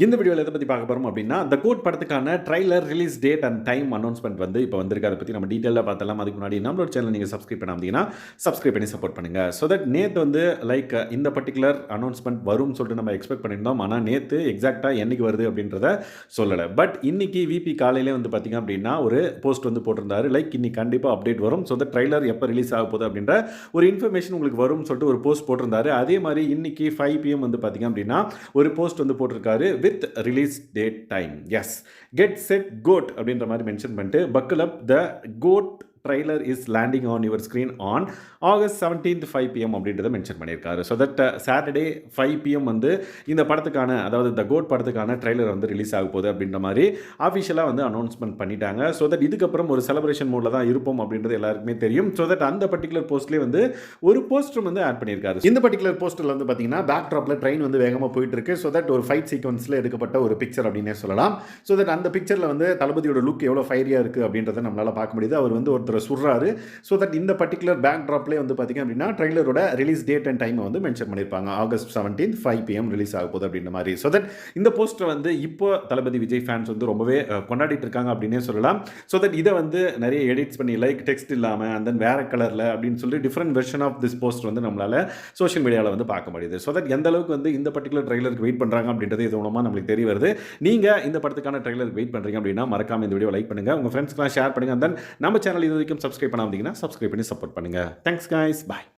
இந்த வீடியோல எத பத்தி பார்க்க போறோம் அப்டின்னா, த கோட் படத்துக்கான trailer, release date and time announcement வந்து இப்ப வந்திருக்கு. அத பத்தி நம்ம டீட்டெயிலா பார்த்தரலாம். அதுக்கு முன்னாடி நம்மளோட சேனல நீங்க சப்ஸ்கிரைப் பண்ணாம இருந்தீங்கன்னா, சப்ஸ்கிரைப் பண்ணி சப்போர்ட் பண்ணுங்க. சோ தட் நேத்து வந்து இந்த பர்ட்டிகுலர் அனௌன்ஸ்மென்ட் வரும்னு சொல்லிட்டு நம்ம எக்ஸ்பெக்ட் பண்ணியிருந்தோம். ஆனா நேத்து எக்ஸாக்ட்டா என்னைக்கு வருது அப்டின்றத சொல்லல. பட் இன்னைக்கு விபி காலையிலே வந்து பார்த்தீங்க அப்டின்னா, ஒரு போஸ்ட் வந்து போட்டிருந்தாரு. இன்னைக்கு கண்டிப்பா அப்டேட் வரும். சோ தட் ட்ரைலர் எப்ப ரிலீஸ் ஆக போகுது அப்டின்ற ஒரு இன்ஃபர்மேஷன் உங்களுக்கு வரும்னு சொல்லிட்டு ஒரு போஸ்ட் போட்டிருந்தாரு. அதே மாரி இன்னைக்கு 5 பிஎம் வந்து பார்த்தீங்க அப்டின்னா, ஒரு போஸ்ட் வந்து போட்டிருக்காரு. With release date time. Yes, get set GOAT அப்படின்ற மாதிரி மென்ஷன் பண்ணிட்டு buckle up the GOAT trailer is landing on your screen on August 17th 5 PM அப்படின்றத மென்ஷன் பண்ணியிருக்காரு. ஸோ தட் சாட்டர்டே 5 பிஎம் வந்து இந்த படத்துக்கான, அதாவது த கோட் படத்துக்கான ட்ரைலர் வந்து ரிலீஸ் ஆக போகுது அப்படின்ற மாதிரி ஆஃபிஷியலாக வந்து அனௌன்ஸ்மெண்ட் பண்ணிட்டாங்க. ஸோ தட் இதுக்கப்புறம் ஒரு செலிப்ரேஷன் மோடில் தான் இருப்போம் அப்படின்றது எல்லாருக்குமே தெரியும். ஸோ தட் அந்த பர்டிகுலர் போஸ்ட்லேயே வந்து ஒரு போஸ்டர் வந்து ஆட் பண்ணியிருக்காரு. இந்த பர்டிகுலர் போஸ்டரில் வந்து பார்த்தீங்கன்னா பேக் ட்ராப்பில் ட்ரெயின் வந்து வேகமாக போயிட்டு இருக்கு. ஸோ தட் ஒரு ஃபைட் சீக்வன்ஸில் எடுக்கப்பட்ட ஒரு பிக்சர் அப்படின்னே சொல்லலாம். ஸோ தட் அந்த பிக்சரில் வந்து தளபதியோட லுக் எவ்வளோ ஃபைரியாக இருக்குது அப்படின்றத நம்மளால் பார்க்க முடியுது. அவர் வந்து ஒருத்தர் சுடுறாரு. ஸோ தட் இந்த பர்டிகுலர் பேக் ட்ராப்லேயே வந்து பார்த்தீங்க அப்படின்னா ட்ரைலரோட ரிலீஸ் டேட் அண்ட் டைமை வந்து மென்ஷன் பண்ணியிருப்பாங்க. ஆகஸ்ட் 17th 5 பிஎம் ரிலீஸ் ஆக போகுது அப்படின்ற மாதிரி. ஸோ தட் இந்த போஸ்டர் வந்து இப்போ தளபதி விஜய் ஃபேன்ஸ் வந்து ரொம்பவே கொண்டாடிட்டு இருக்காங்க அப்படின்னே சொல்லலாம். ஸோ தட் இதை வந்து நிறைய எடிட்ஸ் பண்ணி டெக்ஸ்ட் இல்லாமல் அண்ட் தென் வேற கலரில் அப்படின்னு சொல்லி different version of this post வந்து நம்மளால் சோஷியல் மீடியாவில் வந்து பார்க்க முடியுது. ஸோ தட் எந்த அளவுக்கு வந்து இந்த பர்டிகுலர் ட்ரைலருக்கு வெயிட் பண்ணுறாங்க அப்படின்றது இது மூலமாக நம்மளுக்கு தெரிய வருது. நீங்கள் இந்த படத்துக்கான ட்ரைலருக்கு வெயிட் பண்ணுறீங்க அப்படின்னா மறக்காம இந்த வீடியோ லைக் பண்ணுங்கள், உங்கள் ஃப்ரெண்ட்ஸ்க்குலாம் ஷேர் பண்ணுங்கள். அண்ட் தென் நம்ம சேனல் இது வரைக்கும் சப்ஸ்கிரைப் பண்ணாமல் இருந்தீங்கன்னா சப்ஸ்கிரைப் பண்ணி சப்போர்ட் பண்ணுங்கள். தேங்க்ஸ் கைஸ், பாய்.